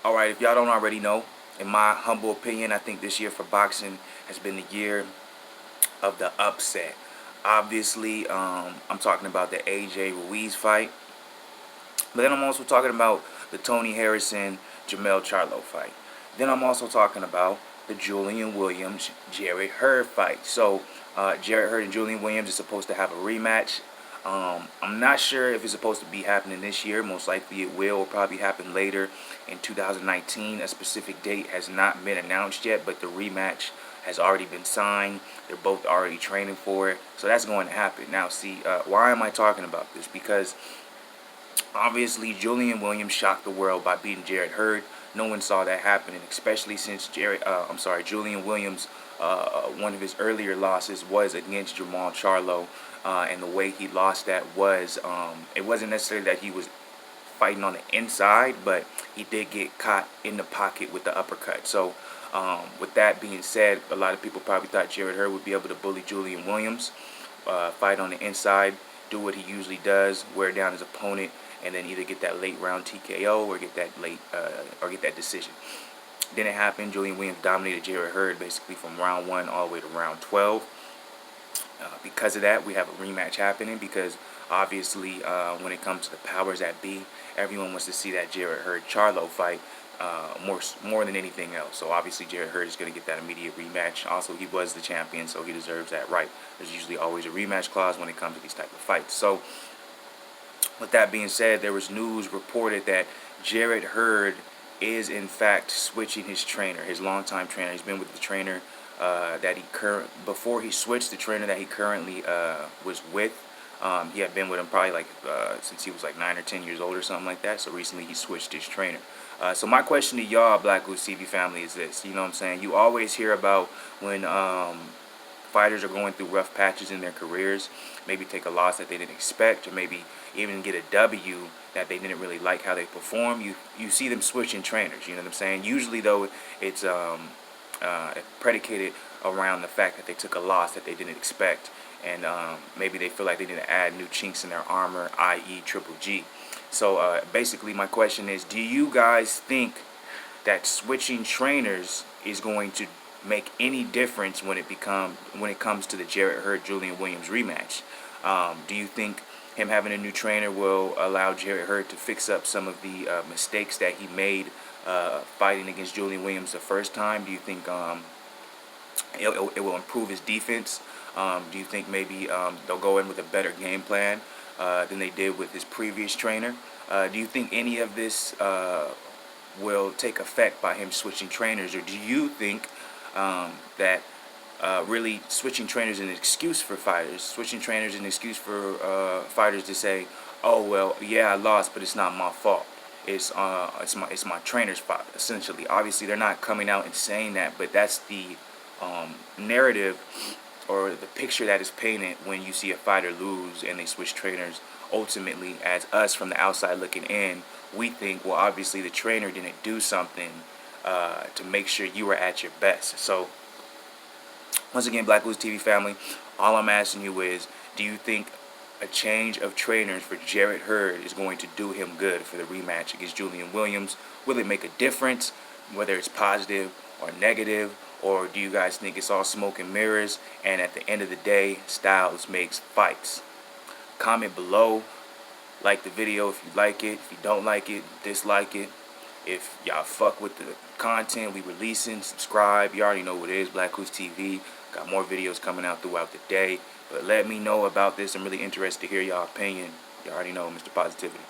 Alright, if y'all don't already know, in my humble opinion, I think this year for boxing has been the year of the upset. Obviously, I'm talking about the AJ Ruiz fight. But then I'm also talking about the Tony Harrison Jamel Charlo fight. Then I'm also talking about the Julian Williams Jarrett Hurd fight. So Jarrett Hurd and Julian Williams is supposed to have a rematch. I'm not sure if it's supposed to be happening this year. Most likely it will. It'll probably happen later in 2019. A specific date has not been announced yet, but the rematch has already been signed. They're both already training for it. So that's going to happen. Now, see, why am I talking about this? Because obviously Julian Williams shocked the world by beating Jarrett Hurd. No one saw that happening, especially since Julian Williams, one of his earlier losses was against Jermall Charlo, and the way he lost that was, it wasn't necessarily that he was fighting on the inside, but he did get caught in the pocket with the uppercut. So with that being said, a lot of people probably thought Jarrett Hurd would be able to bully Julian Williams, fight on the inside, do what he usually does, wear down his opponent, and then either get that late round TKO or get that decision. Didn't happen. Julian Williams dominated Jarrett Hurd basically from round 1 all the way to round 12. Because of that, we have a rematch happening, because obviously when it comes to the powers that be, everyone wants to see that Jarrett Hurd Charlo fight more than anything else. So obviously Jarrett Hurd is going to get that immediate rematch. Also, he was the champion, so he deserves that right. There's usually always a rematch clause when it comes to these type of fights. So with that being said, there was news reported that Jarrett Hurd is in fact switching his trainer, his longtime trainer. He's been with the trainer before he switched, the trainer that he currently was with. He had been with him probably since he was like 9 or 10 years old or something like that. So recently he switched his trainer. So my question to y'all, Black Goose TV family, is this. You know what I'm saying? You always hear about when fighters are going through rough patches in their careers, maybe take a loss that they didn't expect, or maybe even get a W that they didn't really like how they perform. You see them switching trainers. You know what I'm saying? Usually though, it's predicated around the fact that they took a loss that they didn't expect, and maybe they feel like they need to add new chinks in their armor, i.e. Triple G. So basically my question is, do you guys think that switching trainers is going to make any difference when it comes to the Jarrett Hurd Julian Williams rematch? Do you think him having a new trainer will allow Jarrett Hurd to fix up some of the mistakes that he made fighting against Julian Williams the first time? Do you think it will improve his defense? Do you think maybe they'll go in with a better game plan than they did with his previous trainer? Do you think any of this will take effect by him switching trainers, or do you think that really switching trainers is an excuse for fighters? Switching trainers is an excuse for fighters to say, "Oh well, yeah, I lost, but it's not my fault. It's my trainer's fault." Essentially, obviously, they're not coming out and saying that, but that's the narrative or the picture that is painted when you see a fighter lose and they switch trainers. Ultimately, as us from the outside looking in, we think, well, obviously the trainer didn't do something to make sure you were at your best. So once again, Black Goose TV family, all I'm asking you is, do you think a change of trainers for Jarrett Hurd is going to do him good for the rematch against Julian Williams? Will it make a difference, whether it's positive or negative? Or do you guys think it's all smoke and mirrors, and at the end of the day, styles makes fights? Comment below, like the video if you like it. If you don't like it, dislike it. If y'all fuck with the content we releasing, subscribe. You already know what it is, Black Goose TV. Got more videos coming out throughout the day. But let me know about this. I'm really interested to hear y'all opinion. You already know, Mr. Positivity.